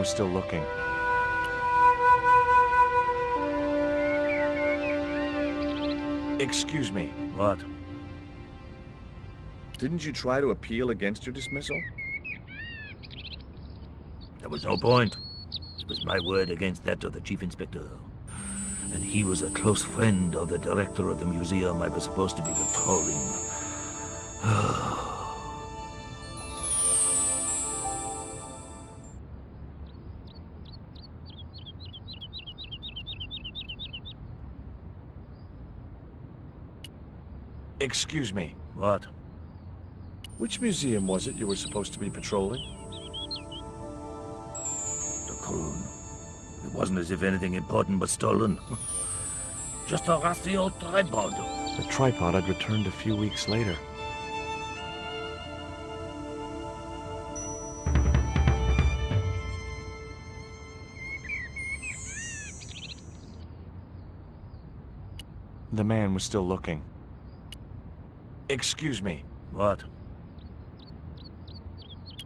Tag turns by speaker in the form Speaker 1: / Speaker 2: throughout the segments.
Speaker 1: was still looking. Excuse me.
Speaker 2: What?
Speaker 1: Didn't you try to appeal against your dismissal?
Speaker 2: There was no point. It was my word against that of the chief inspector. And he was a close friend of the director of the museum I was supposed to be patrolling.
Speaker 1: Excuse me.
Speaker 2: What?
Speaker 1: Which museum was it you were supposed to be patrolling?
Speaker 2: The Kroon. It wasn't as if anything important was stolen. Just a rusty old tripod.
Speaker 1: The tripod had returned a few weeks later. The man was still looking. Excuse me.
Speaker 2: What?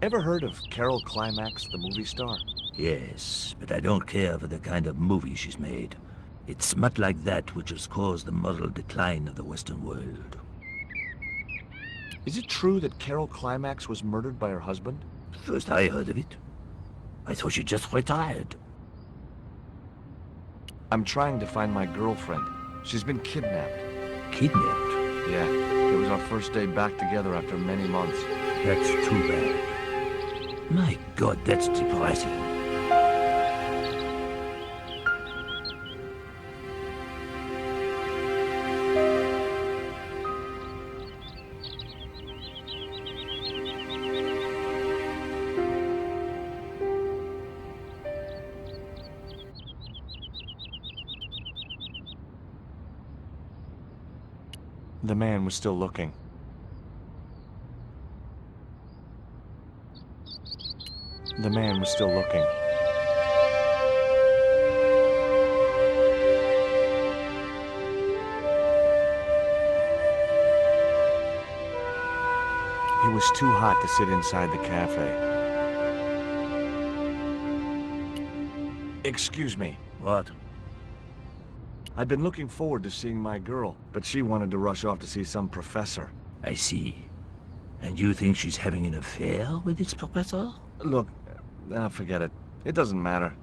Speaker 1: Ever heard of Carol Climax, the movie star?
Speaker 2: Yes, but I don't care for the kind of movie she's made. It's smut like that which has caused the moral decline of the Western world.
Speaker 1: Is it true that Carol Climax was murdered by her husband?
Speaker 2: First I heard of it. I thought she just retired.
Speaker 1: I'm trying to find my girlfriend. She's been kidnapped.
Speaker 2: Kidnapped?
Speaker 1: Yeah, it was our first day back together after many months.
Speaker 2: That's too bad. My God, that's depressing.
Speaker 1: The man was still looking. The man was still looking. It was too hot to sit inside the cafe. Excuse me.
Speaker 2: What?
Speaker 1: I'd been looking forward to seeing my girl, but she wanted to rush off to see some professor.
Speaker 2: I see. And you think she's having an affair with this professor?
Speaker 1: Look, forget it. It doesn't matter.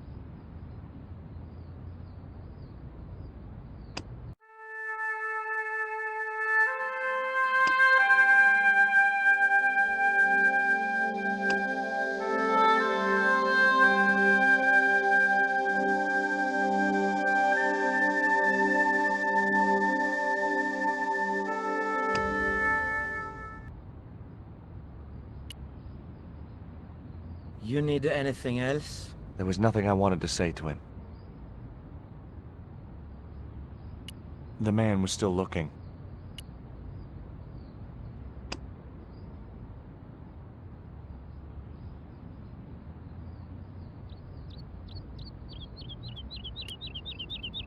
Speaker 3: You need anything else?
Speaker 1: There was nothing I wanted to say to him. The man was still looking.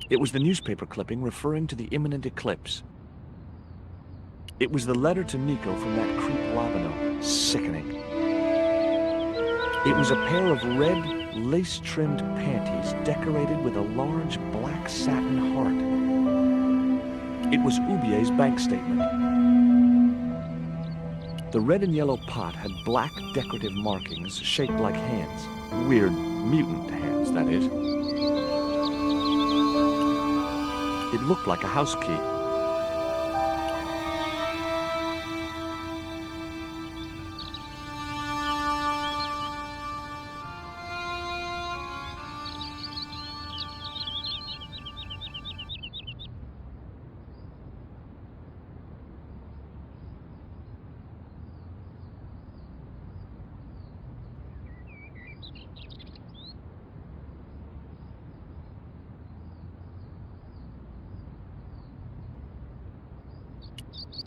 Speaker 1: It was the newspaper clipping referring to the imminent eclipse. It was the letter to Nico from that creep Labano. Sickening. It was a pair of red, lace-trimmed panties decorated with a large black satin heart. It was Ubier's bank statement. The red and yellow pot had black decorative markings shaped like hands. Weird, mutant hands, that is. It looked like a house key.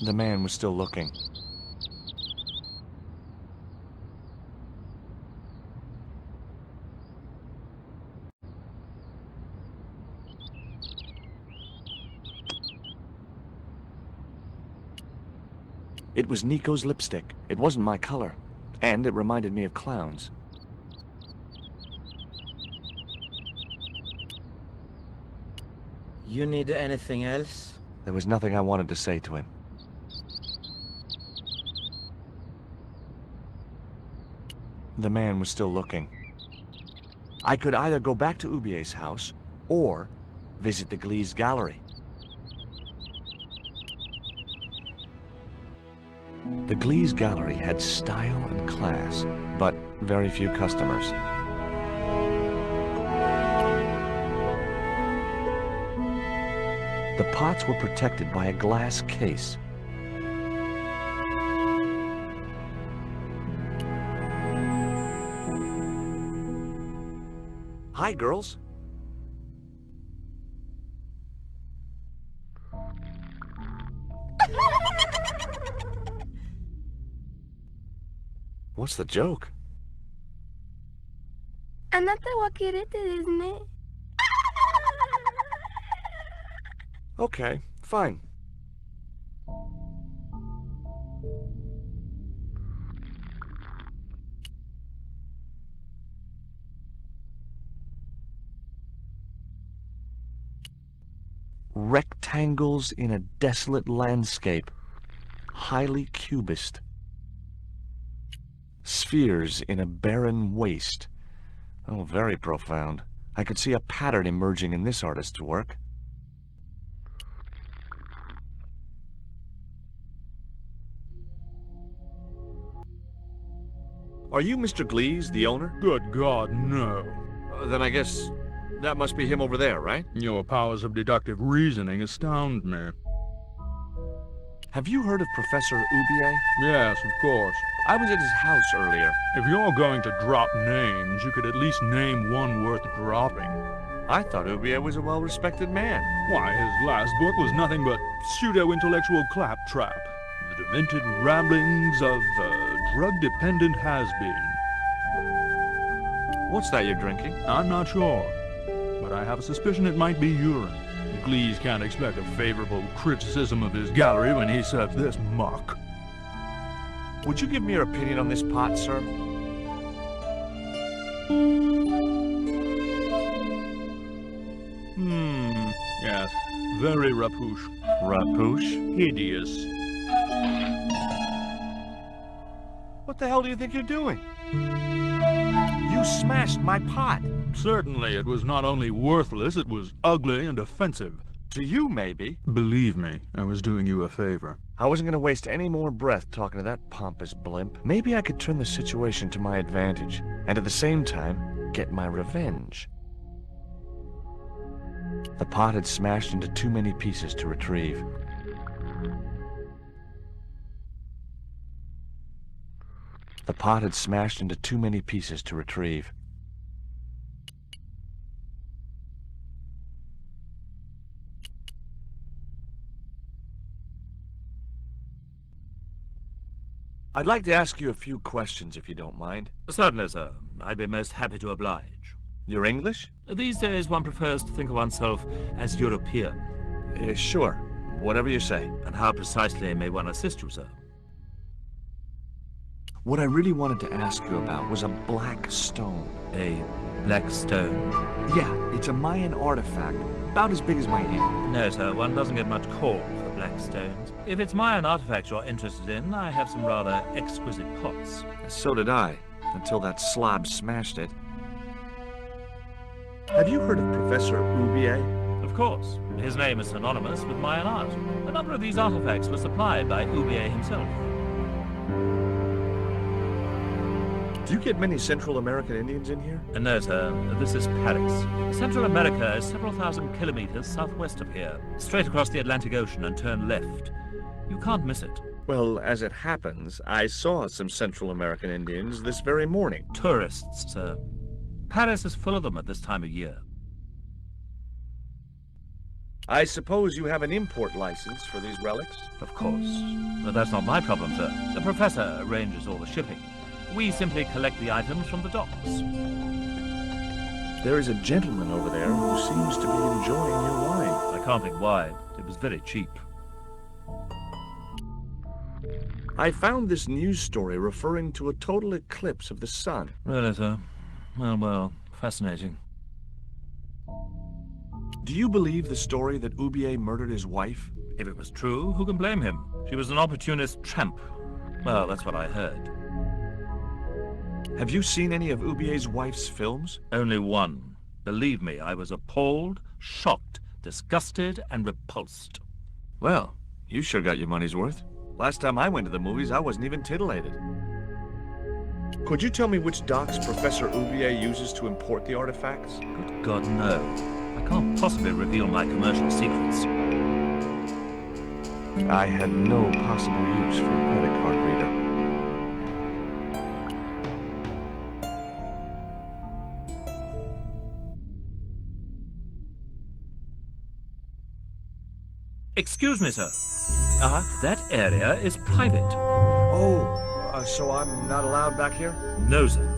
Speaker 1: The man was still looking. It was Nico's lipstick. It wasn't my color. And it reminded me of clowns.
Speaker 3: You need anything else?
Speaker 1: There was nothing I wanted to say to him. The man was still looking. I could either go back to Ubier's house, or visit the Guile's gallery. The Guile's gallery had style and class, but very few customers. The pots were protected by a glass case. Hi, girls. What's the joke?
Speaker 4: あなたはキレてですね。
Speaker 1: Okay, fine. Rectangles in a desolate landscape, highly cubist. Spheres in a barren waste. Oh, very profound. I could see a pattern emerging in this artist's work. Are you Mr. Glees, the owner?
Speaker 5: Good God, no.
Speaker 1: Then I guess that must be him over there, right?
Speaker 5: Your powers of deductive reasoning astound me.
Speaker 1: Have you heard of Professor Ubier?
Speaker 5: Yes, of course.
Speaker 1: I was at his house earlier.
Speaker 5: If you're going to drop names, you could at least name one worth dropping.
Speaker 1: I thought Ubier was a well-respected man.
Speaker 5: Why, his last book was nothing but pseudo-intellectual claptrap. The demented ramblings of a drug-dependent has-been.
Speaker 1: What's that you're drinking?
Speaker 5: I'm not sure, but I have a suspicion it might be urine. Glees can't expect a favorable criticism of his gallery when he serves this muck.
Speaker 1: Would you give me your opinion on this pot, sir?
Speaker 5: Yes, very rapouche.
Speaker 1: Rapouche?
Speaker 5: Hideous.
Speaker 1: What the hell do you think you're doing? You smashed my pot.
Speaker 5: Certainly, it was not only worthless, it was ugly and offensive.
Speaker 1: To you, maybe.
Speaker 5: Believe me, I was doing you a favor.
Speaker 1: I wasn't going to waste any more breath talking to that pompous blimp. Maybe I could turn the situation to my advantage, and at the same time, get my revenge. The pot had smashed into too many pieces to retrieve. The pot had smashed into too many pieces to retrieve. I'd like to ask you a few questions, if you don't mind.
Speaker 2: Certainly, sir. I'd be most happy to oblige.
Speaker 1: You're English?
Speaker 2: These days, one prefers to think of oneself as European.
Speaker 1: Sure. Whatever you say.
Speaker 2: And how precisely may one assist you, sir?
Speaker 1: What I really wanted to ask you about was a black stone.
Speaker 2: A black stone?
Speaker 1: Yeah, it's a Mayan artifact, about as big as my hand.
Speaker 2: No, sir. One doesn't get much call for black stones. If it's Mayan artifacts you're interested in, I have some rather exquisite pots.
Speaker 1: So did I, until that slob smashed it. Have you heard of Professor Ubier?
Speaker 2: Of course. His name is synonymous with Mayan art. A number of these artifacts were supplied by Ubier himself.
Speaker 1: Do you get many Central American Indians in here?
Speaker 2: No, sir. This is Paris. Central America is several thousand kilometers southwest of here. Straight across the Atlantic Ocean and turn left. You can't miss it.
Speaker 1: Well, as it happens, I saw some Central American Indians this very morning.
Speaker 2: Tourists, sir. Paris is full of them at this time of year.
Speaker 1: I suppose you have an import license for these relics?
Speaker 2: Of course. But that's not my problem, sir. The professor arranges all the shipping. We simply collect the items from the docks.
Speaker 1: There is a gentleman over there who seems to be enjoying your wine.
Speaker 2: I can't think why. It was very cheap.
Speaker 1: I found this news story referring to a total eclipse of the sun.
Speaker 2: Really, sir? Well, fascinating.
Speaker 1: Do you believe the story that Ubier murdered his wife?
Speaker 2: If it was true, who can blame him? She was an opportunist tramp. Well, that's what I heard.
Speaker 1: Have you seen any of Ubier's wife's films?
Speaker 2: Only one. Believe me, I was appalled, shocked, disgusted, and repulsed.
Speaker 1: Well, you sure got your money's worth. Last time I went to the movies, I wasn't even titillated. Could you tell me which docks Professor Ubier uses to import the artifacts?
Speaker 2: Good God, no. I can't possibly reveal my commercial secrets.
Speaker 1: I had no possible use for a credit card reader.
Speaker 2: Excuse me, sir.
Speaker 1: Uh-huh.
Speaker 2: That area is private.
Speaker 1: Oh, so I'm not allowed back here?
Speaker 2: No, sir.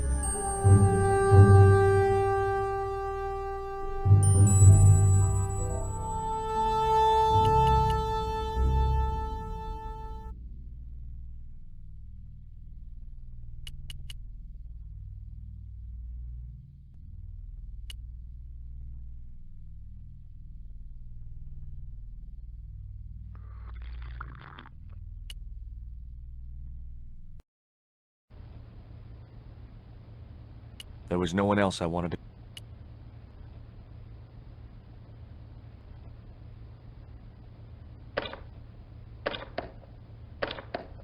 Speaker 1: There was no one else I wanted to...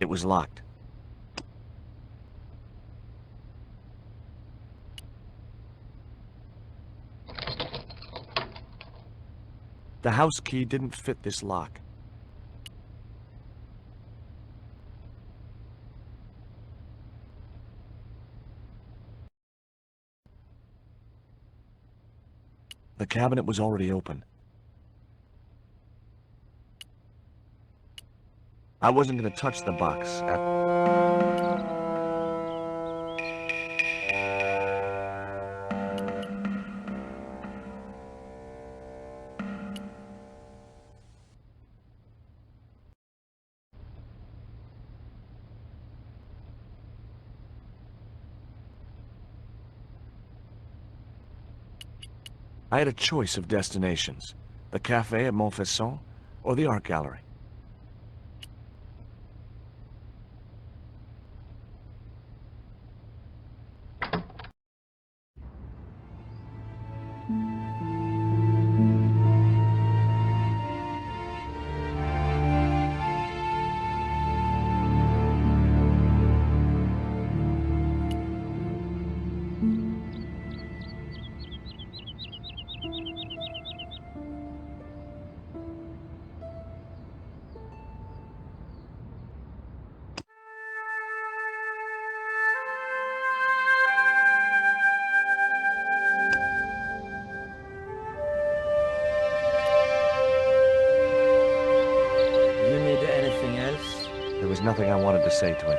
Speaker 1: It was locked. The house key didn't fit this lock. The cabinet was already open. I wasn't going to touch the box. I had a choice of destinations, the cafe at Montfaucon or the art gallery.
Speaker 3: You need anything else?
Speaker 1: There was nothing I wanted to say to him.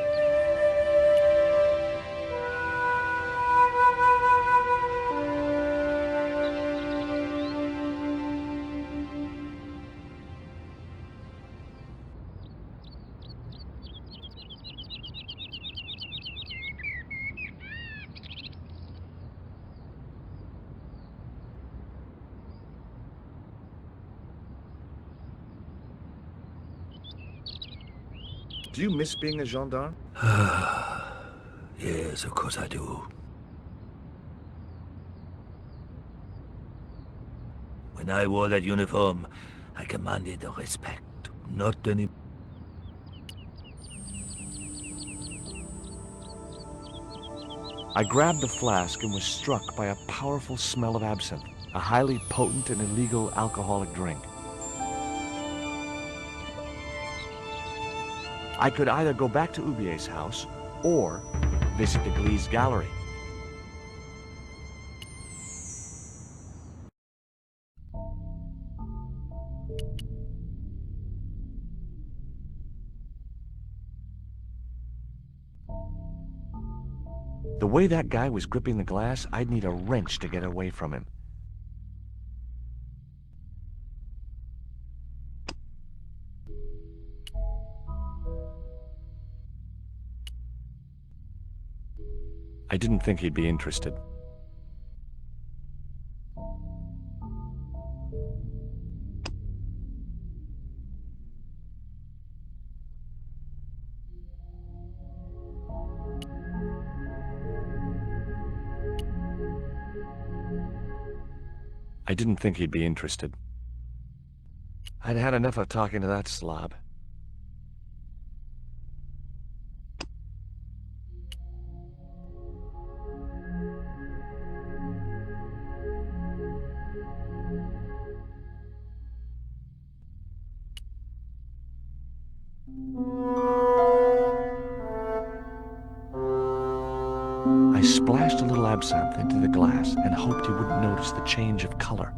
Speaker 1: Do you miss being a gendarme?
Speaker 2: Yes, of course I do. When I wore that uniform, I commanded respect, not any...
Speaker 1: I grabbed the flask and was struck by a powerful smell of absinthe, a highly potent and illegal alcoholic drink. I could either go back to Ubier's house or visit the Guile's gallery. The way that guy was gripping the glass, I'd need a wrench to get away from him. I didn't think he'd be interested. I didn't think he'd be interested. I'd had enough of talking to that slob. I splashed a little absinthe into the glass and hoped he wouldn't notice the change of color.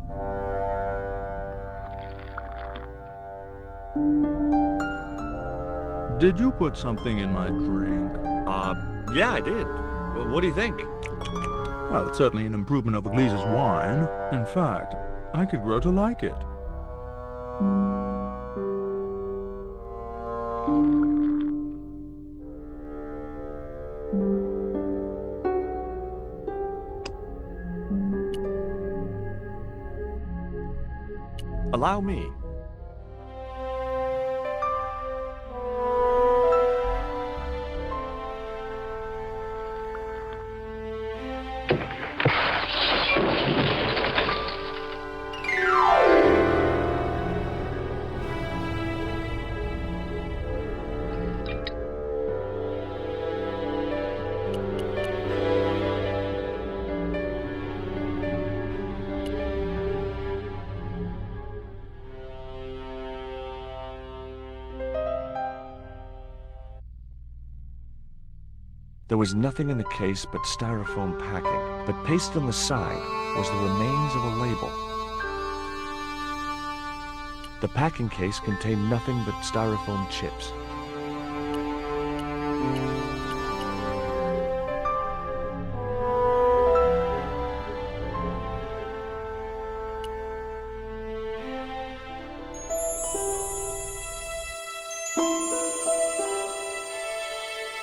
Speaker 5: Did you put something in my drink?
Speaker 1: Yeah, I did. What do you think?
Speaker 5: Well, it's certainly an improvement over Gleese's wine. In fact, I could grow to like it.
Speaker 1: Allow me. There was nothing in the case but styrofoam packing, but pasted on the side was the remains of a label. The packing case contained nothing but styrofoam chips.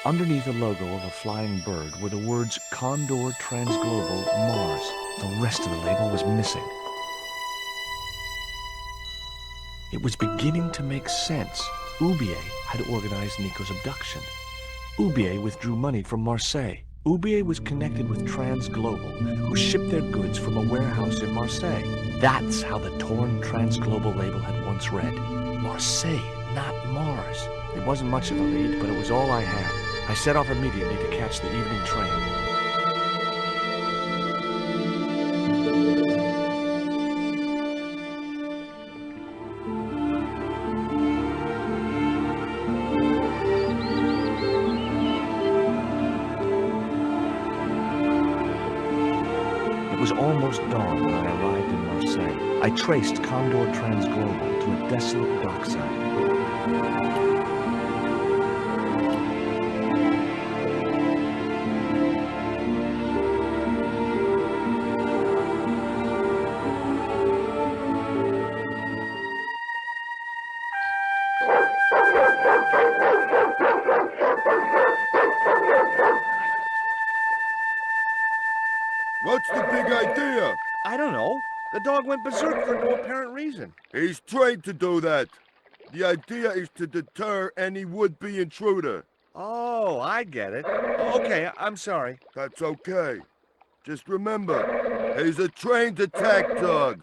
Speaker 1: Underneath the logo of a flying bird were the words Condor Transglobal Mars. The rest of the label was missing. It was beginning to make sense. Oubier had organized Nico's abduction. Oubier withdrew money from Marseille. Oubier was connected with Transglobal, who shipped their goods from a warehouse in Marseille. That's how the torn Transglobal label had once read. Marseille, not Mars. It wasn't much of a lead, but it was all I had. I set off immediately to catch the evening train. It was almost dawn when I arrived in Marseille. I traced Condor Transglobal to a desolate dockside.
Speaker 6: What's the big idea?
Speaker 1: I don't know. The dog went berserk for no apparent reason.
Speaker 6: He's trained to do that. The idea is to deter any would-be intruder.
Speaker 1: Oh, I get it. Okay, I'm sorry.
Speaker 6: That's okay. Just remember, he's a trained attack dog.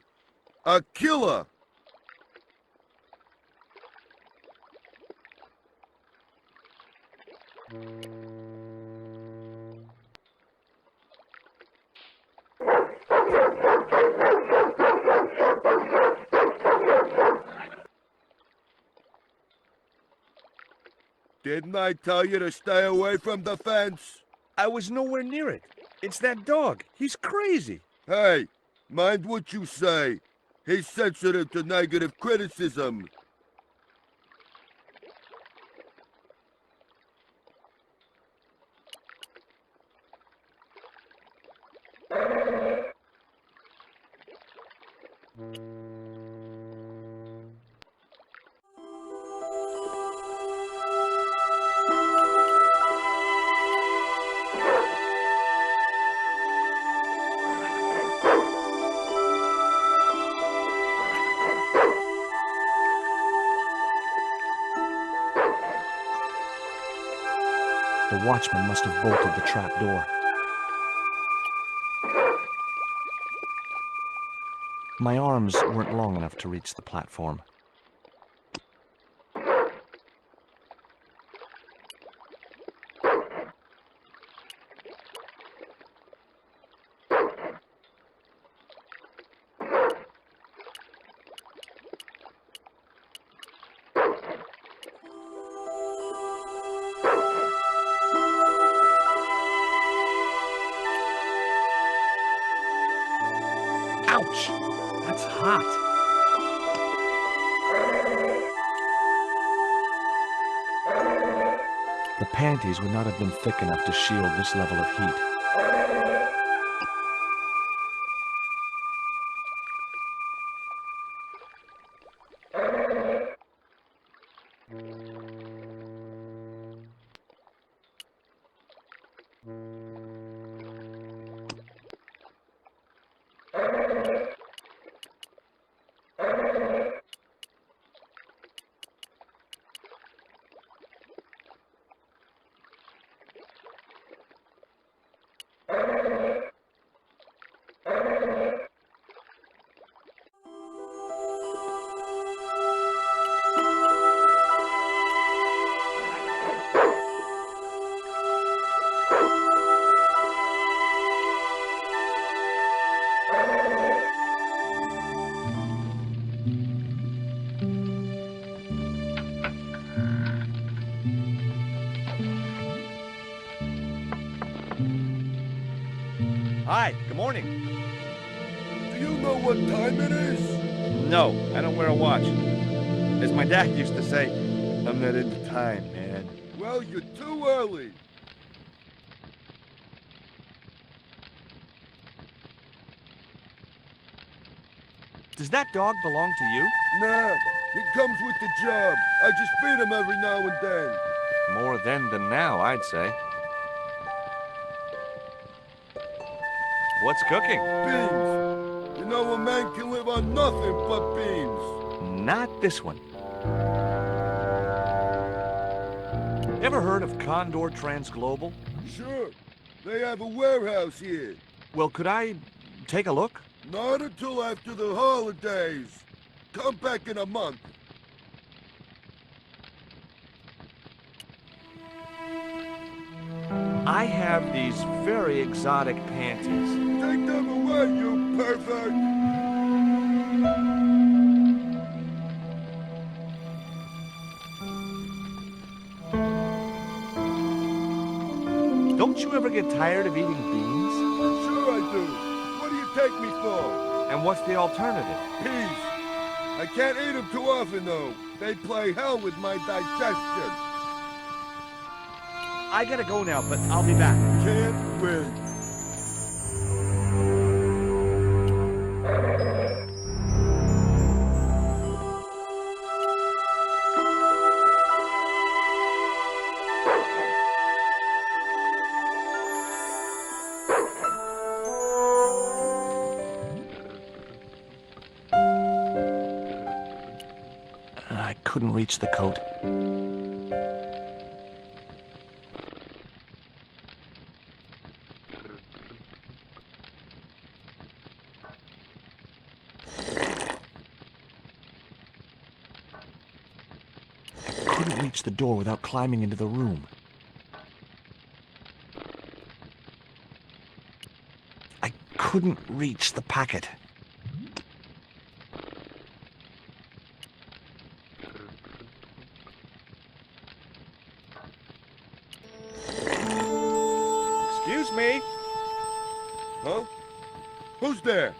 Speaker 6: A killer. Didn't I tell you to stay away from the fence?
Speaker 1: I was nowhere near it. It's that dog. He's crazy.
Speaker 6: Hey, mind what you say. He's sensitive to negative criticism.
Speaker 1: The watchman must have bolted the trap door. My arms weren't long enough to reach the platform. Ouch! That's hot. The panties would not have been thick enough to shield this level of heat.
Speaker 7: Hi, good morning.
Speaker 6: Do you know what time it is?
Speaker 7: No, I don't wear a watch. As my dad used to say, I'm not into time, man.
Speaker 6: Well, you're too early.
Speaker 1: Does that dog belong to you?
Speaker 6: Nah, he comes with the job. I just feed him every now and then.
Speaker 1: More then than now, I'd say. What's cooking?
Speaker 6: Beans. You know a man can live on nothing but beans.
Speaker 1: Not this one. Ever heard of Condor Transglobal?
Speaker 6: Sure. They have a warehouse here.
Speaker 1: Well, could I take a look?
Speaker 6: Not until after the holidays. Come back in a month.
Speaker 1: I have these very exotic panties.
Speaker 6: Take them away, you pervert!
Speaker 1: Don't you ever get tired of eating beans?
Speaker 6: Sure I do. What do you take me for?
Speaker 1: And what's the alternative?
Speaker 6: Peas. I can't eat them too often, though. They play hell with my digestion.
Speaker 1: I gotta go now, but I'll be back.
Speaker 6: Can't win.
Speaker 1: I couldn't reach the coat. Couldn't reach the door without climbing into the room. I couldn't reach the packet.
Speaker 7: Excuse me?
Speaker 6: Huh? Who's there?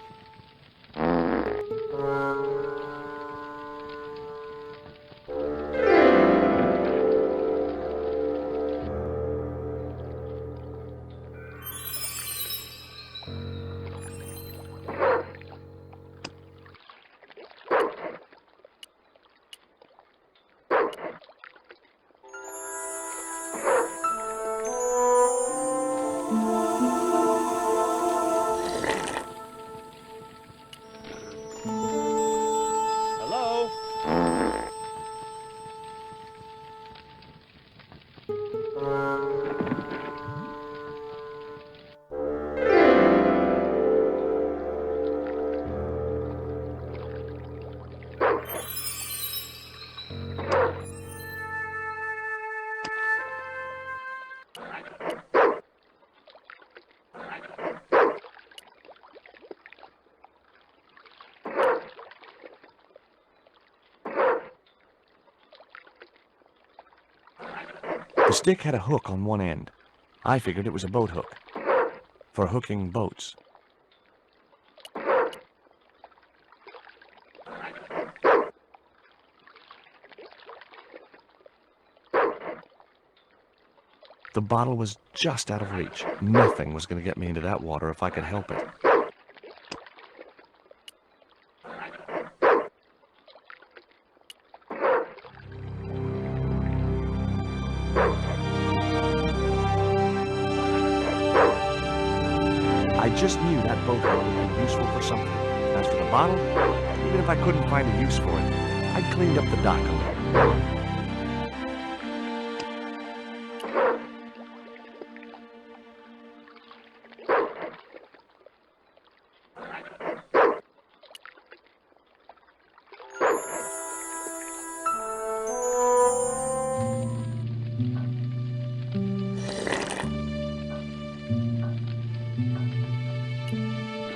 Speaker 1: The stick had a hook on one end. I figured it was a boat hook, for hooking boats. The bottle was just out of reach. Nothing was going to get me into that water if I could help it. I just knew that boat hook would be useful for something. As for the bottle, even if I couldn't find a use for it, I'd cleaned up the dock a little.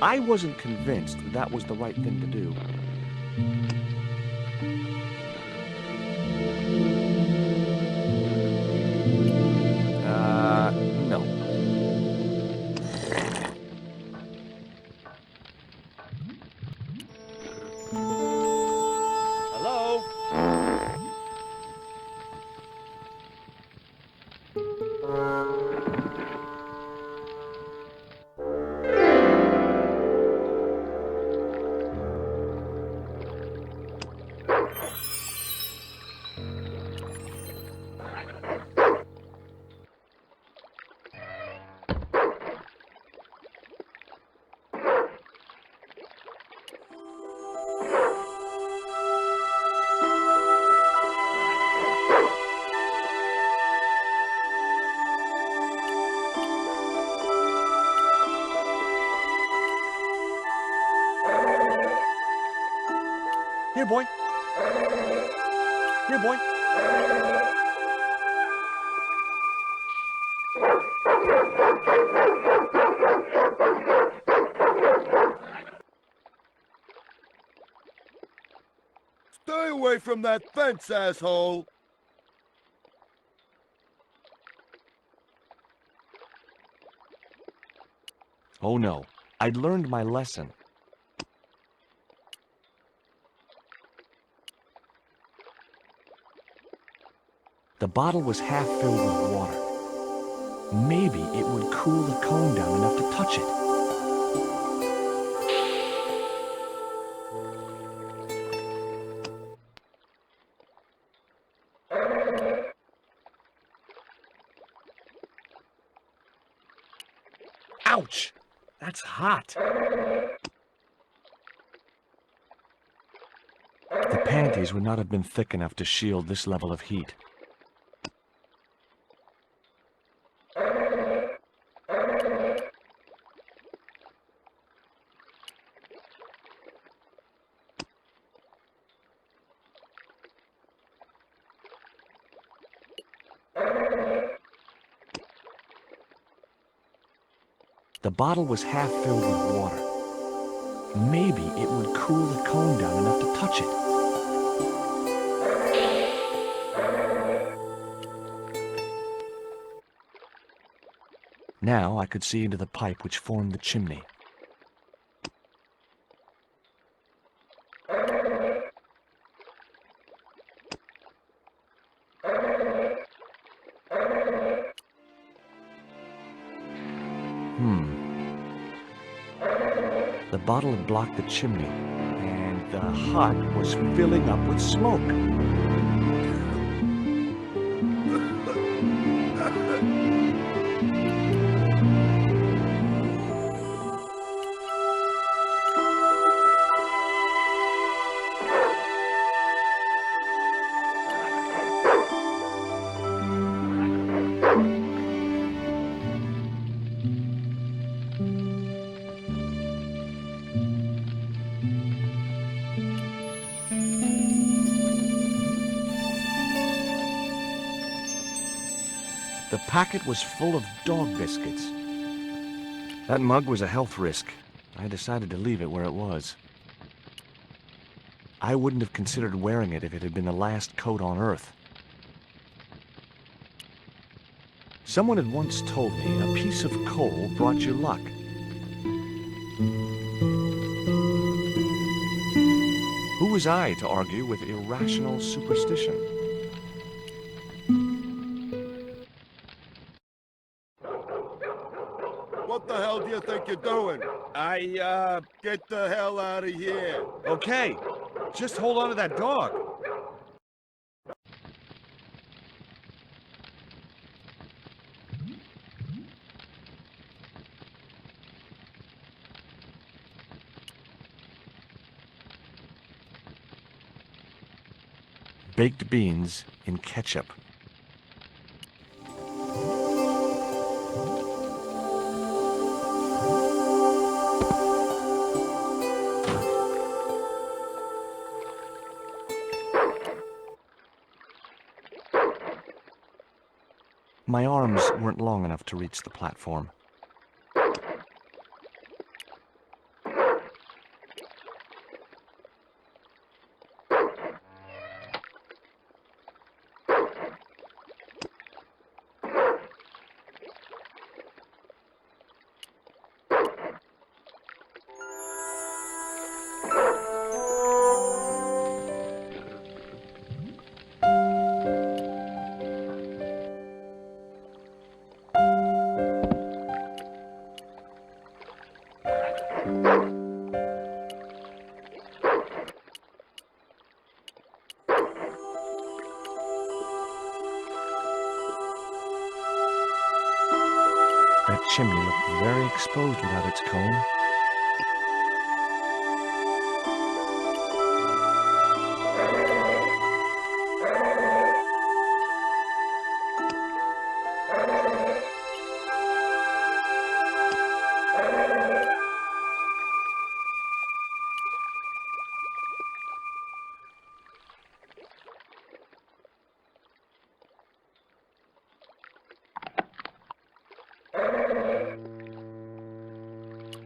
Speaker 1: I wasn't convinced that was the right thing to do. No.
Speaker 7: Hello?
Speaker 1: Here, boy. Here, boy.
Speaker 6: Stay away from that fence, asshole!
Speaker 1: Oh no, I'd learned my lesson. The bottle was half filled with water. Maybe it would cool the cone down enough to touch it. Ouch! That's hot. The panties would not have been thick enough to shield this level of heat. The bottle was half filled with water. Maybe it would cool the cone down enough to touch it. Now I could see into the pipe which formed the chimney. The bottle had blocked the chimney, and the hut was filling up with smoke. The packet was full of dog biscuits. That mug was a health risk. I decided to leave it where it was. I wouldn't have considered wearing it if it had been the last coat on Earth. Someone had once told me a piece of coal brought you luck. Who was I to argue with irrational superstition?
Speaker 6: What the hell do you think you're doing? Get the hell out of here.
Speaker 7: Okay, just hold on to that dog.
Speaker 1: Baked beans in ketchup. My arms weren't long enough to reach the platform. That chimney looked very exposed without its cone.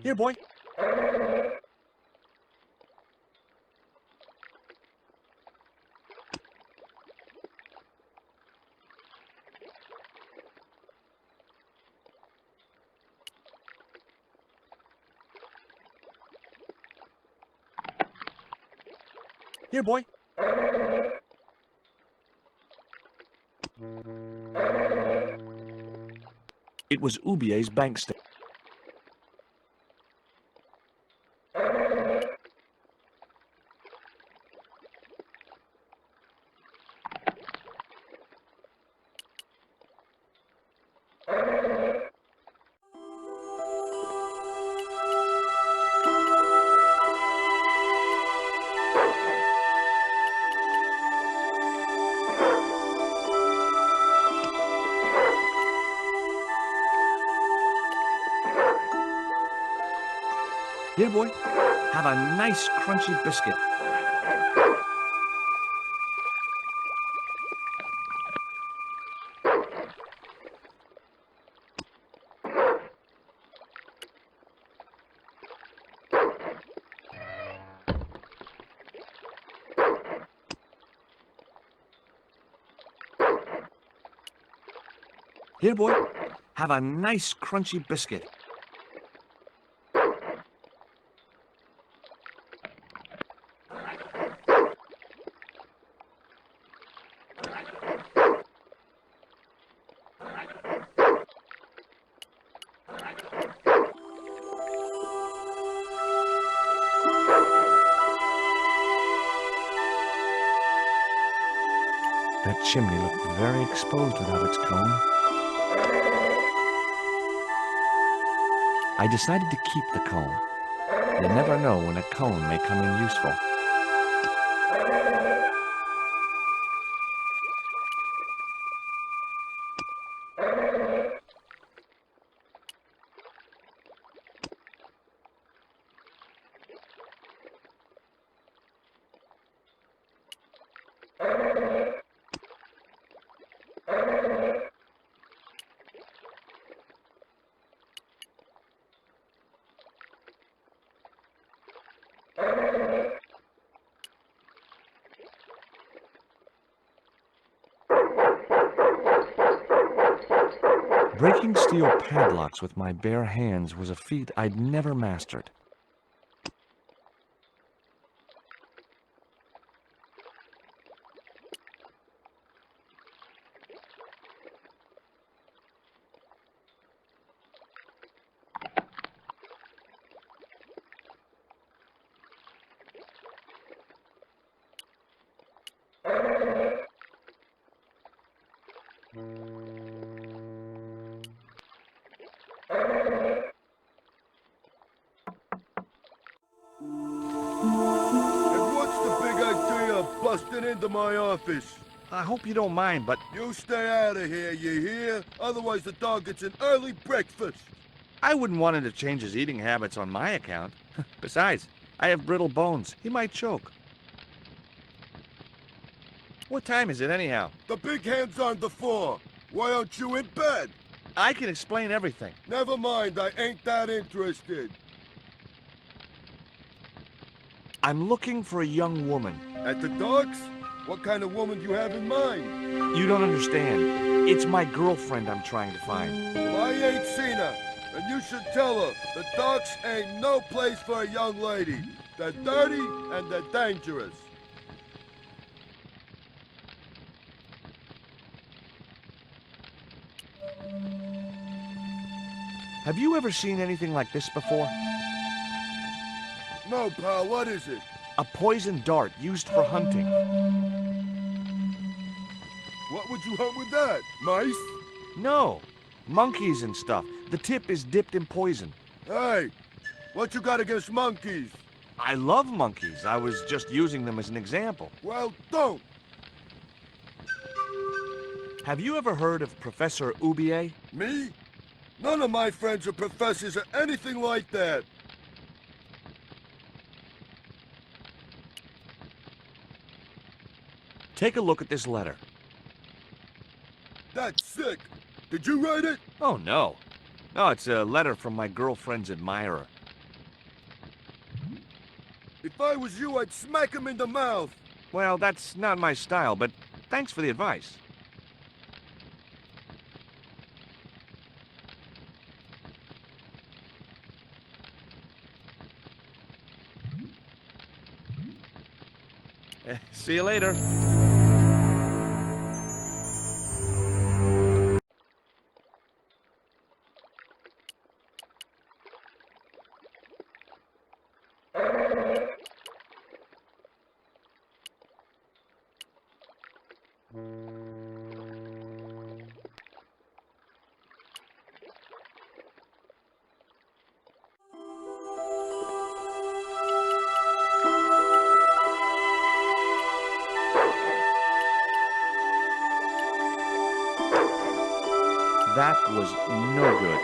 Speaker 7: Here, boy. Here, boy.
Speaker 1: It was Ubier's bank statement.
Speaker 7: Here, boy.
Speaker 1: Have a nice crunchy biscuit.
Speaker 7: Here, boy.
Speaker 1: Have a nice crunchy biscuit. That chimney looked very exposed without its cone. I decided to keep the cone. You never know when a cone may come in useful. Breaking steel padlocks with my bare hands was a feat I'd never mastered.
Speaker 6: And what's the big idea of busting into my office?
Speaker 7: I hope you don't mind, but
Speaker 6: You stay out of here, you hear? Otherwise the dog gets an early breakfast.
Speaker 7: I wouldn't want him to change his eating habits on my account. Besides, I have brittle bones. He might choke. What time is it anyhow?
Speaker 6: The big hand's on the floor. Why aren't you in bed?
Speaker 7: I can explain everything.
Speaker 6: Never mind, I ain't that interested.
Speaker 1: I'm looking for a young woman.
Speaker 6: At the docks? What kind of woman do you have in mind?
Speaker 1: You don't understand. It's my girlfriend I'm trying to find.
Speaker 6: Well, I ain't seen her. And you should tell her, the docks ain't no place for a young lady. They're dirty and they're dangerous.
Speaker 1: Have you ever seen anything like this before?
Speaker 6: No, pal, what is it?
Speaker 1: A poisoned dart used for hunting.
Speaker 6: What would you hunt with that? Mice?
Speaker 1: No, monkeys and stuff. The tip is dipped in poison.
Speaker 6: Hey, what you got against monkeys?
Speaker 1: I love monkeys. I was just using them as an example.
Speaker 6: Well, don't.
Speaker 1: Have you ever heard of Professor Ubier?
Speaker 6: Me? None of my friends are professors or anything like that.
Speaker 1: Take a look at this letter.
Speaker 6: That's sick. Did you write it?
Speaker 1: Oh, no. No, it's a letter from my girlfriend's admirer.
Speaker 6: If I was you, I'd smack him in the mouth.
Speaker 1: Well, that's not my style, but thanks for the advice.
Speaker 7: See you later.
Speaker 1: That was no good.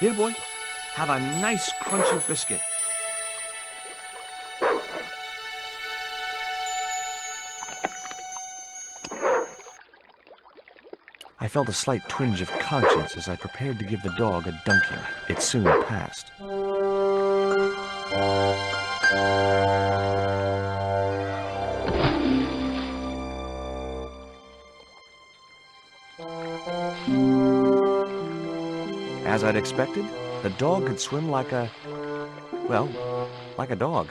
Speaker 1: Here, boy. Have a nice crunchy biscuit. I felt a slight twinge of conscience as I prepared to give the dog a dunking. It soon passed. As I'd expected, the dog could swim like a... well, like a dog.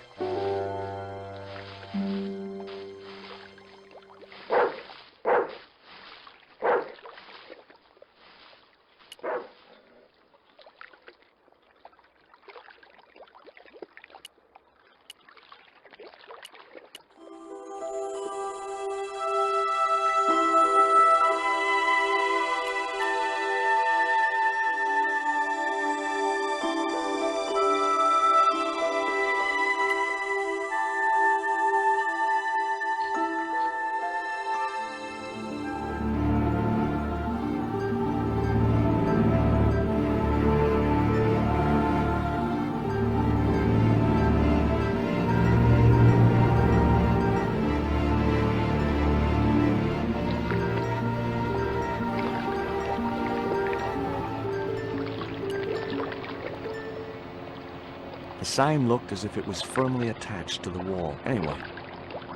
Speaker 1: sign looked as if it was firmly attached to the wall. Anyway,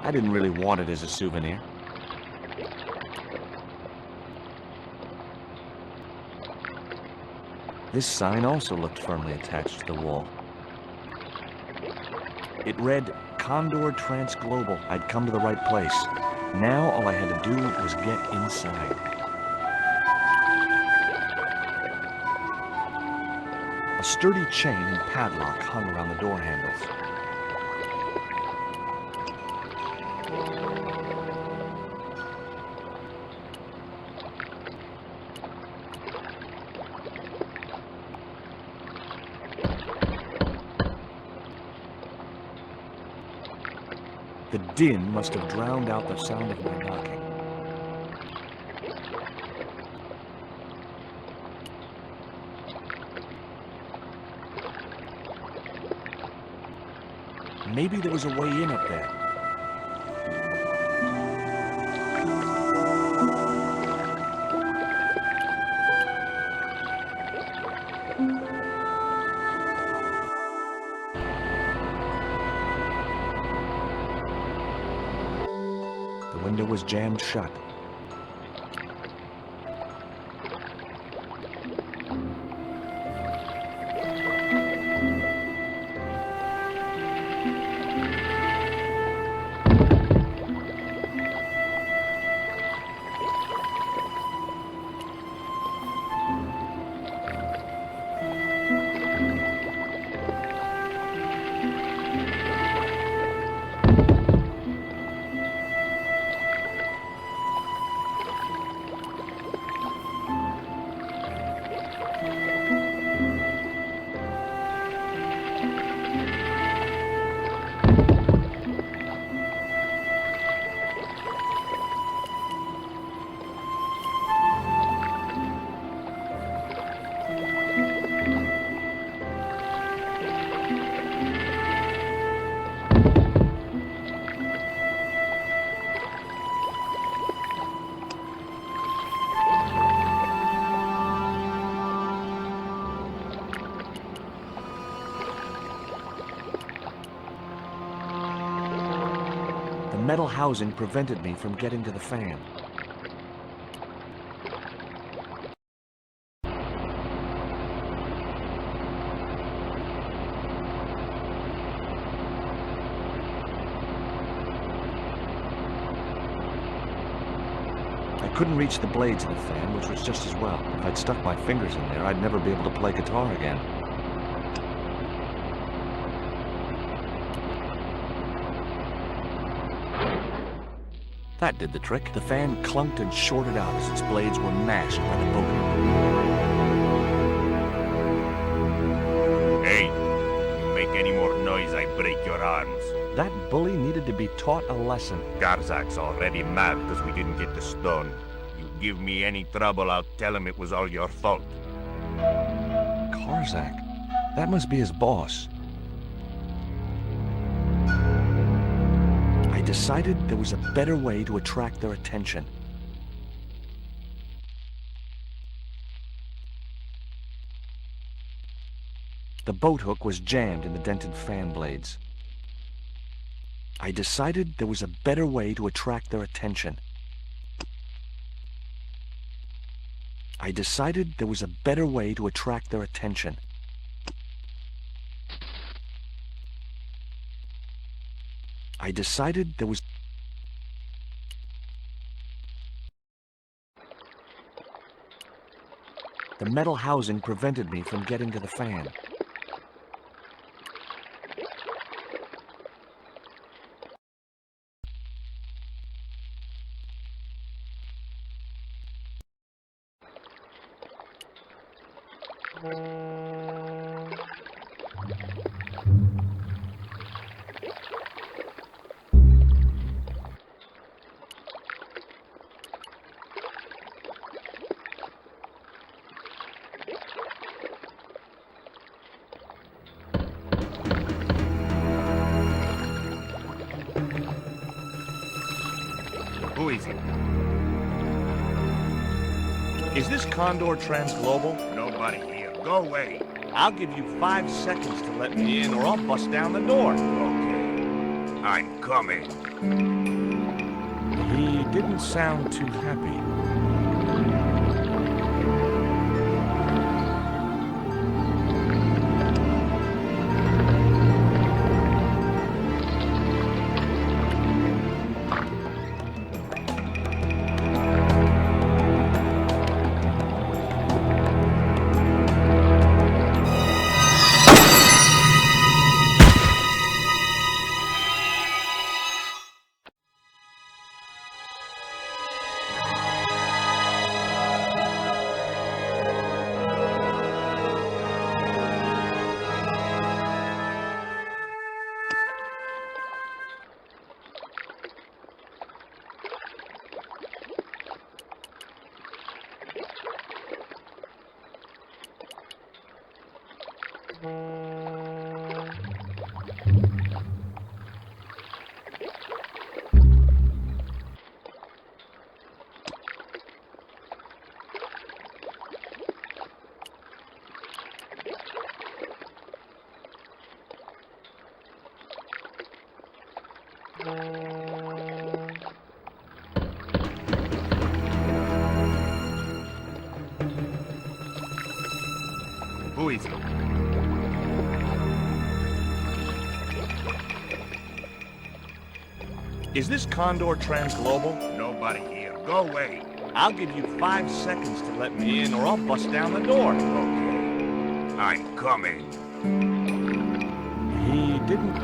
Speaker 1: I didn't really want it as a souvenir. This sign also looked firmly attached to the wall. It read, Condor Transglobal. I'd come to the right place. Now all I had to do was get inside. A sturdy chain and padlock hung around the door handles. The din must have drowned out the sound of my knocking. Maybe there was a way in up there. The window was jammed shut. The metal housing prevented me from getting to the fan. I couldn't reach the blades of the fan, which was just as well. If I'd stuck my fingers in there, I'd never be able to play guitar again. That did the trick. The fan clunked and shorted out as its blades were mashed by the boat.
Speaker 8: Hey, you make any more noise, I break your arms.
Speaker 1: That bully needed to be taught a lesson.
Speaker 8: Garzak's already mad because we didn't get the stone. You give me any trouble, I'll tell him it was all your fault.
Speaker 1: Karzak? That must be his boss. I decided there was a better way to attract their attention. The boat hook was jammed in the dented fan blades. I decided there was a better way to attract their attention. I decided there was a better way to attract their attention. I decided there was... The metal housing prevented me from getting to the fan.
Speaker 8: Who is it?
Speaker 7: Is this Condor Transglobal?
Speaker 8: Nobody here. Go away.
Speaker 1: I'll give you 5 seconds to let me in, or I'll bust down the door.
Speaker 8: Okay. I'm coming.
Speaker 1: He didn't sound too happy.
Speaker 8: Who is it?
Speaker 1: Is this Condor Transglobal?
Speaker 8: Nobody here. Go away.
Speaker 1: I'll give you 5 seconds to let me in, or I'll bust down the door.
Speaker 8: Okay. I'm coming.
Speaker 1: He didn't...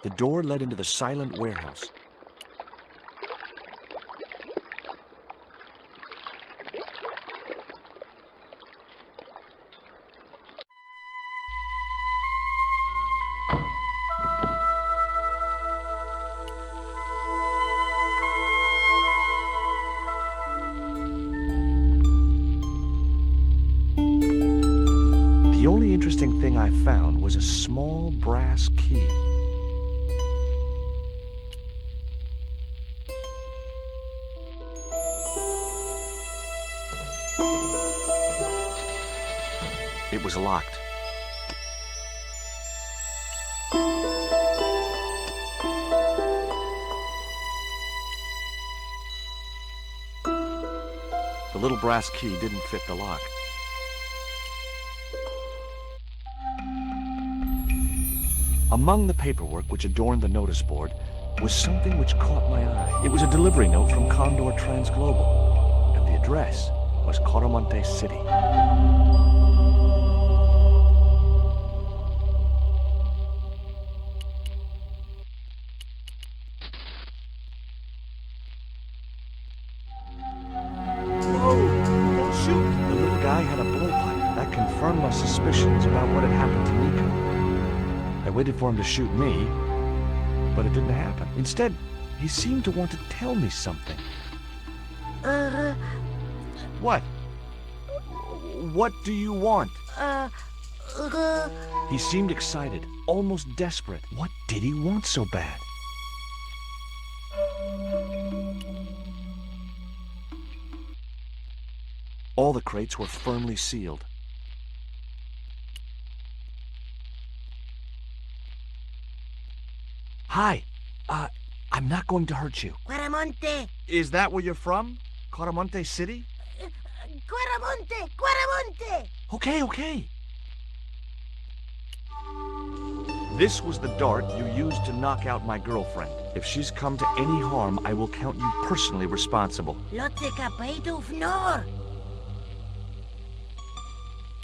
Speaker 1: The door led into the silent warehouse. The only interesting thing I found was a small brass key. It was locked. The little brass key didn't fit the lock. Among the paperwork which adorned the notice board was something which caught my eye. It was a delivery note from Condor Transglobal, and the address was Coromante City. The little guy had a blowpipe. That confirmed my suspicions about what had happened to Nico. I waited for him to shoot me, but it didn't happen. Instead, he seemed to want to tell me something. What? What do you want? He seemed excited, almost desperate. What did he want so bad? All the crates were firmly sealed. Hi. I'm not going to hurt you.
Speaker 4: Guaramonte.
Speaker 1: Is that where you're from? Coromante City?
Speaker 4: Guaramonte. Guaramonte.
Speaker 1: Okay. This was the dart you used to knock out my girlfriend. If she's come to any harm, I will count you personally responsible.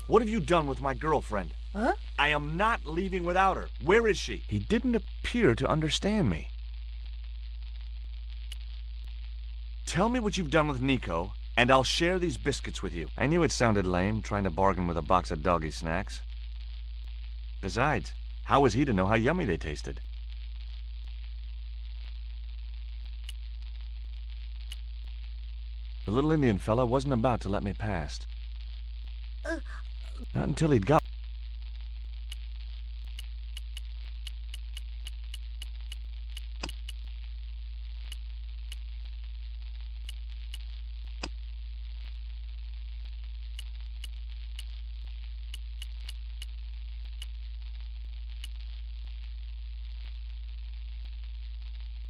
Speaker 1: What have you done with my girlfriend?
Speaker 4: Huh?
Speaker 1: I am not leaving without her. Where is she? He didn't appear to understand me. Tell me what you've done with Nico, and I'll share these biscuits with you. I knew it sounded lame, trying to bargain with a box of doggy snacks. Besides, how was he to know how yummy they tasted? The little Indian fella wasn't about to let me past. Not until he'd got...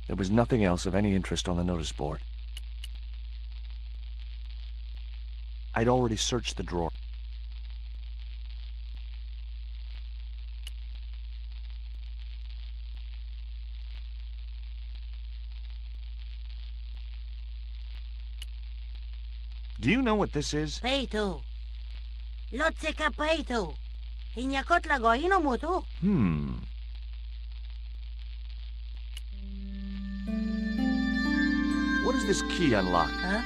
Speaker 1: There was nothing else of any interest on the notice board. I'd already searched the drawer. Do you know what this is?
Speaker 9: Peito. Lotseka peito. Inyakot lagohino mutu.
Speaker 1: What does this key unlock?
Speaker 9: Huh?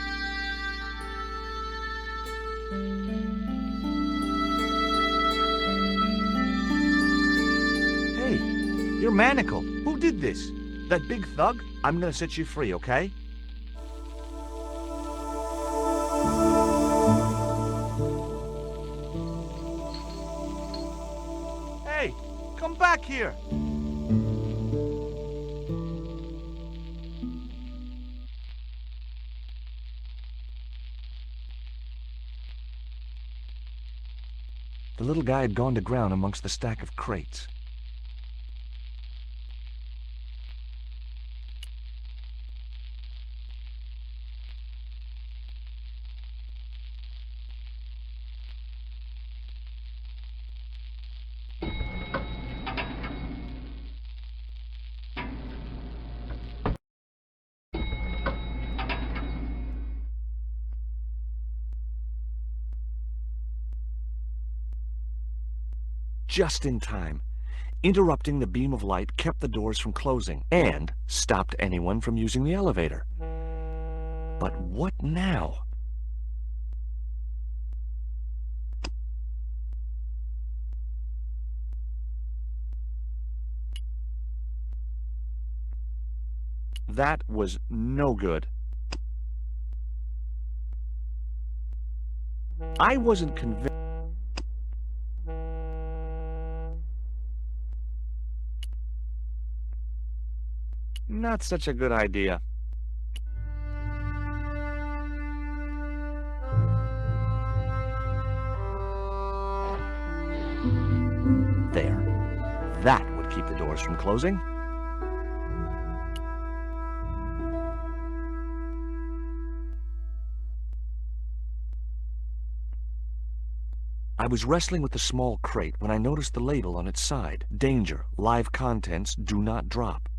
Speaker 1: Hey, you're manacled. Who did this? That big thug? I'm gonna set you free, okay? Hey, come back here. The little guy had gone to ground amongst the stack of crates. Just in time. Interrupting the beam of light kept the doors from closing and stopped anyone from using the elevator. But what now? That was no good. I wasn't convinced. Not such a good idea. There. That would keep the doors from closing. I was wrestling with the small crate when I noticed the label on its side. Danger. Live contents do not drop.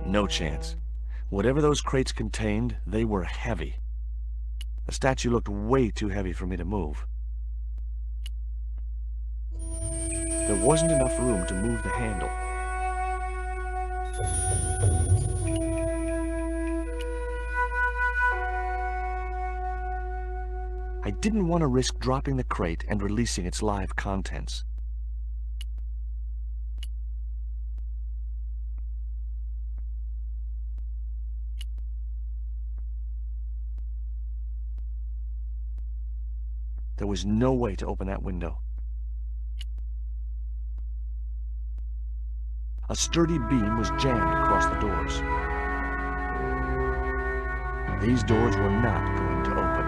Speaker 1: No chance. Whatever those crates contained, they were heavy. The statue looked way too heavy for me to move. There wasn't enough room to move the handle. I didn't want to risk dropping the crate and releasing its live contents. There was no way to open that window. A sturdy beam was jammed across the doors. These doors were not going to open.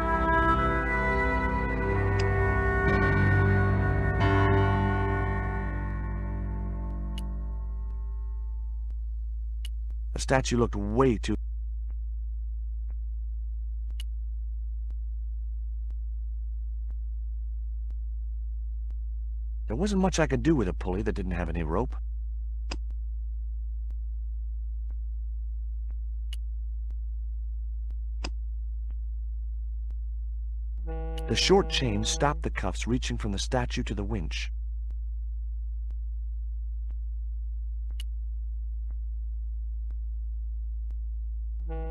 Speaker 1: The statue looked way too... There wasn't much I could do with a pulley that didn't have any rope. The short chain stopped the cuffs reaching from the statue to the winch.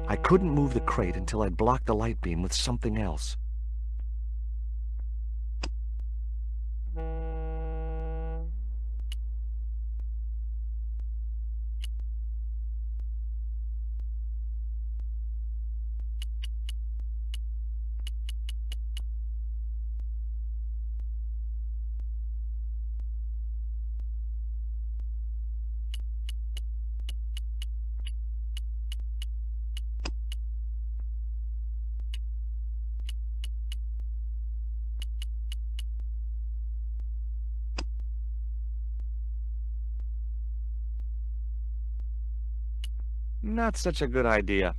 Speaker 1: I couldn't move the crate until I'd blocked the light beam with something else. Not such a good idea.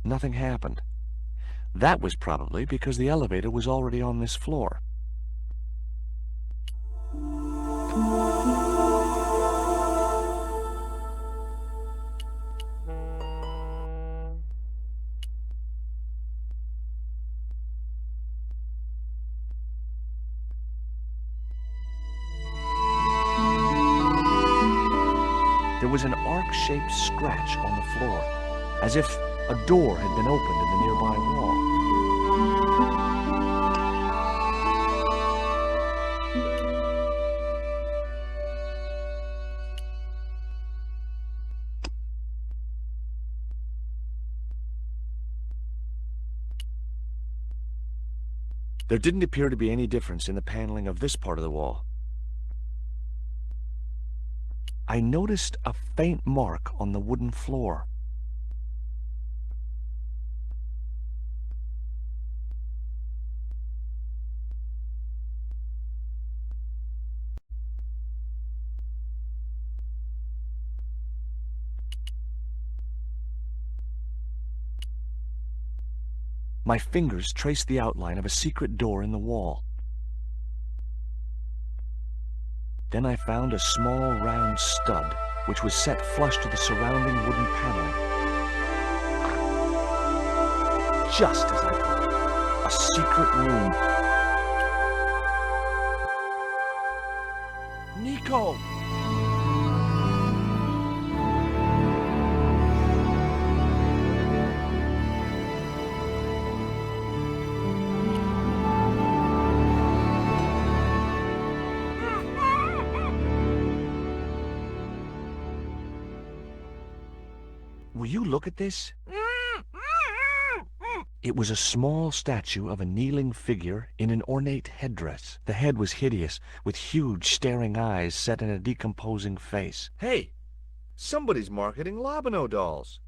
Speaker 1: Nothing happened. That was probably because the elevator was already on this floor. There was an arc-shaped scratch on the floor, as if a door had been opened in the nearby wall. There didn't appear to be any difference in the paneling of this part of the wall. I noticed a faint mark on the wooden floor. My fingers traced the outline of a secret door in the wall. Then I found a small round stud, which was set flush to the surrounding wooden paneling. Just as I thought, a secret room. Nico! Will you look at this? It was a small statue of a kneeling figure in an ornate headdress. The head was hideous, with huge staring eyes set in a decomposing face.
Speaker 7: Hey, somebody's marketing Labano dolls.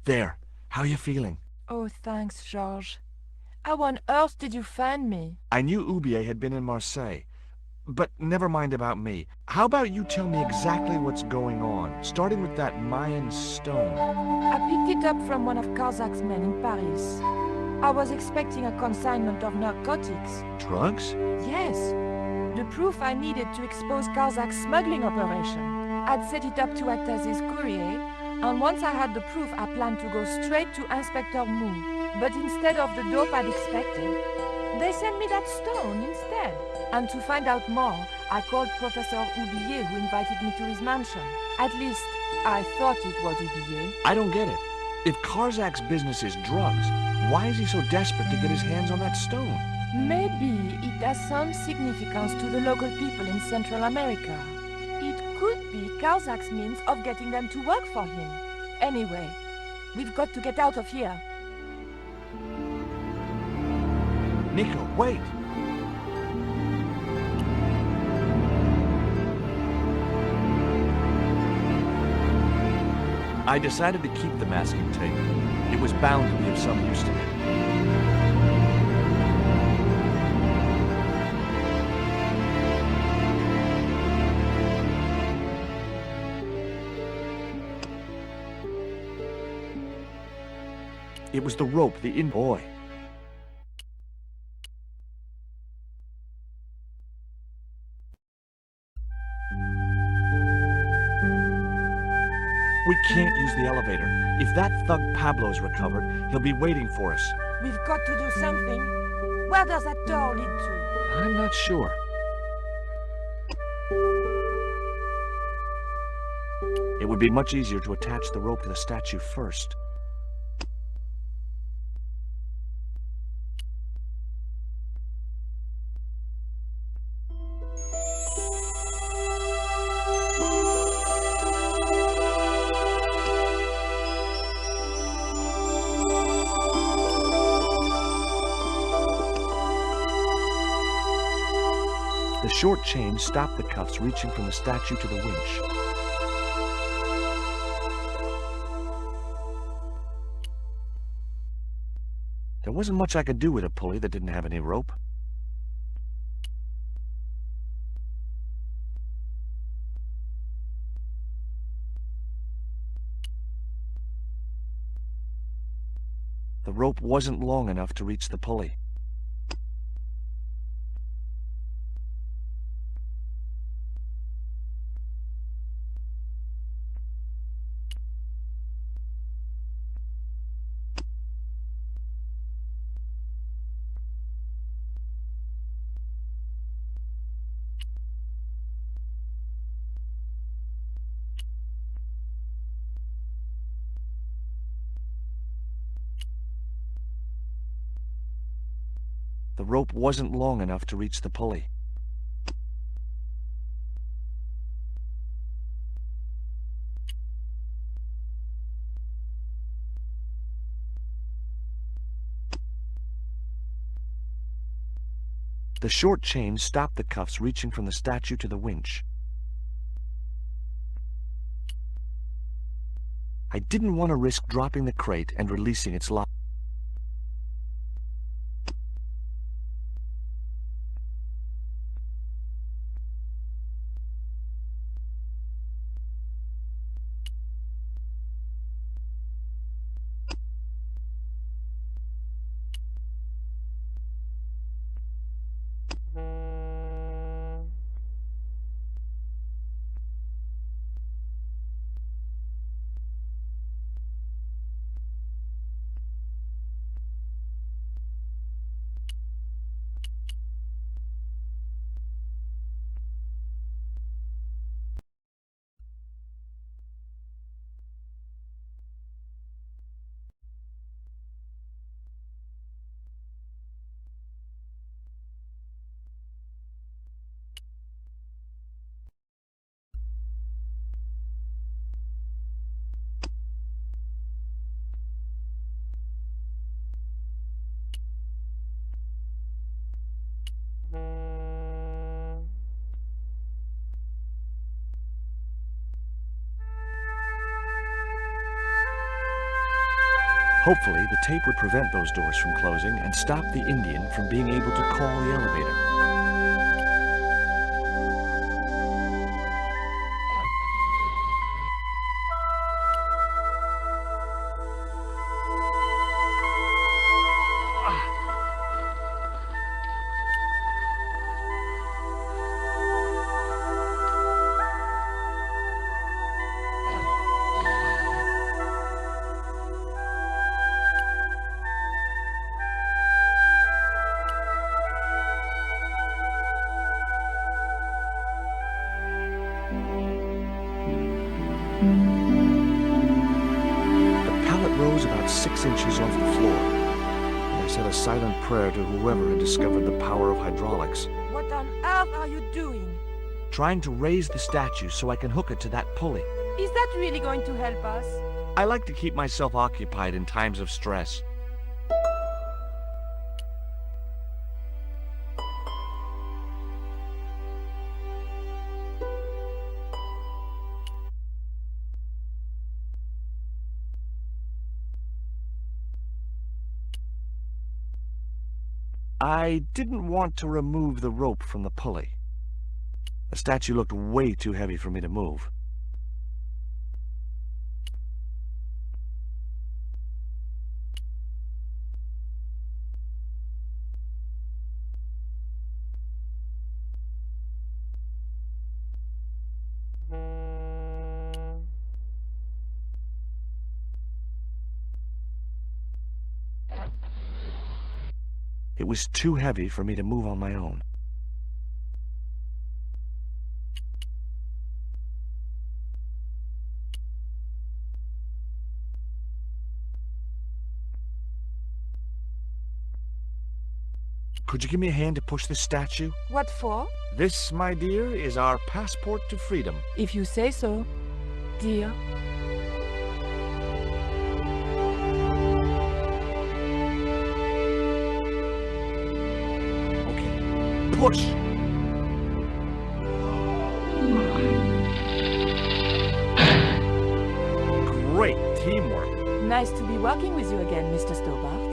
Speaker 1: There, how are you feeling?
Speaker 10: Oh, thanks, George. How on earth did you find me?
Speaker 1: I knew Ubier had been in Marseille. But never mind about me. How about you tell me exactly what's going on, starting with that Mayan stone?
Speaker 10: I picked it up from one of Karzak's men in Paris. I was expecting a consignment of narcotics.
Speaker 1: Drugs?
Speaker 10: Yes. The proof I needed to expose Karzak's smuggling operation. I'd set it up to act as his courier, and once I had the proof, I planned to go straight to Inspector Mou. But instead of the dope I'd expected, they sent me that stone instead. And to find out more, I called Professor Oublier, who invited me to his mansion. At least, I thought it was oublié.
Speaker 1: I don't get it. If Karzak's business is drugs, why is he so desperate to get his hands on that stone?
Speaker 10: Maybe it has some significance to the local people in Central America. It could be Karzak's means of getting them to work for him. Anyway, we've got to get out of here.
Speaker 1: Nico, wait! I decided to keep the masking tape. It was bound to be of some use to me. It was the rope, boy. We can't use the elevator. If that thug Pablo's recovered, he'll be waiting for us.
Speaker 10: We've got to do something. Where does that door lead to?
Speaker 1: I'm not sure. It would be much easier to attach the rope to the statue first. The short chain stopped the cuffs reaching from the statue to the winch. There wasn't much I could do with a pulley that didn't have any rope. The rope wasn't long enough to reach the pulley. The rope wasn't long enough to reach the pulley. The short chain stopped the cuffs reaching from the statue to the winch. I didn't want to risk dropping the crate and releasing its lock. Hopefully, the tape would prevent those doors from closing and stop the Indian from being able to call the elevator. 6 inches off the floor. And I said a silent prayer to whoever had discovered the power of hydraulics.
Speaker 10: What on earth are you doing?
Speaker 1: Trying to raise the statue so I can hook it to that pulley.
Speaker 10: Is that really going to help us?
Speaker 1: I like to keep myself occupied in times of stress. I didn't want to remove the rope from the pulley. The statue looked way too heavy for me to move. It was too heavy for me to move on my own. Could you give me a hand to push this statue?
Speaker 10: What for?
Speaker 1: This, my dear, is our passport to freedom.
Speaker 10: If you say so, dear.
Speaker 1: Okay, push! Great teamwork.
Speaker 10: Nice to be working with you again, Mr. Stobbart.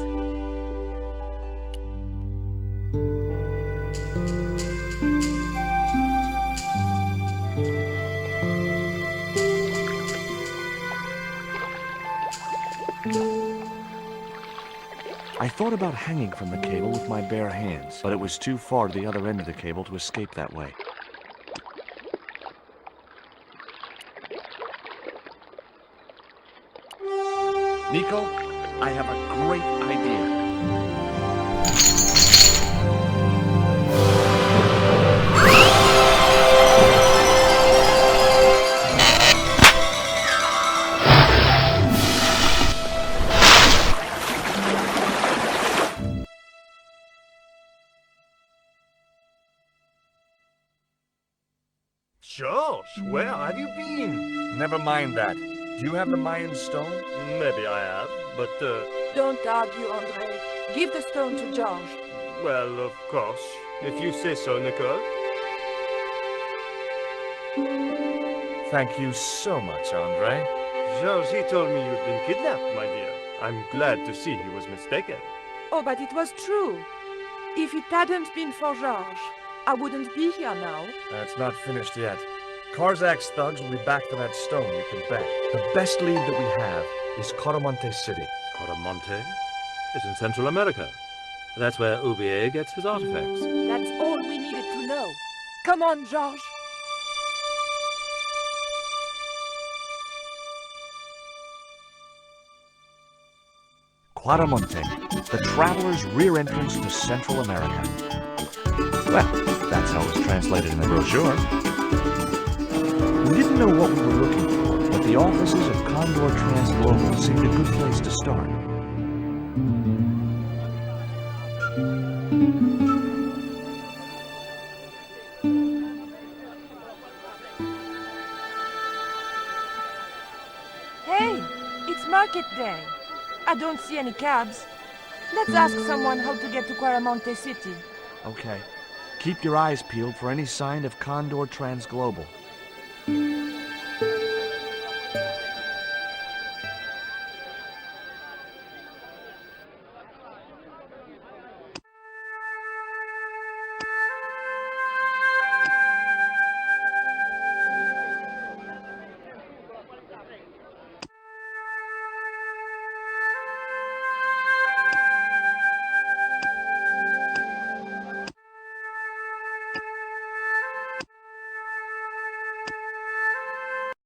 Speaker 1: I thought about hanging from the cable with my bare hands, but it was too far to the other end of the cable to escape that way. Nico, I have a great idea.
Speaker 8: George, where have you been?
Speaker 7: Never mind that. Do you have the Mayan stone?
Speaker 8: Maybe I have, but,
Speaker 10: Don't argue, Andre. Give the stone to George.
Speaker 8: well, of course. If you say so, Nicole.
Speaker 7: Thank you so much, Andre.
Speaker 8: George, he told me you'd been kidnapped, my dear. I'm glad to see he was mistaken.
Speaker 10: Oh, but it was true. If it hadn't been for George, I wouldn't be here now.
Speaker 7: It's not finished yet. Karzak's thugs will be back for that stone, you can bet.
Speaker 1: The best lead that we have is Coramonte City.
Speaker 11: Coramonte is in Central America. That's where Ubier gets his artifacts.
Speaker 10: That's all we needed to know. Come on, George.
Speaker 1: Coramonte, the traveler's rear entrance to Central America. Well, that's how it was translated in the brochure. We didn't know what we were looking for, but the offices of Condor Trans Global seemed a good place to start.
Speaker 10: Hey, it's market day. I don't see any cabs. Let's ask someone how to get to Coramonte City.
Speaker 1: Okay. Keep your eyes peeled for any sign of Condor Trans Global.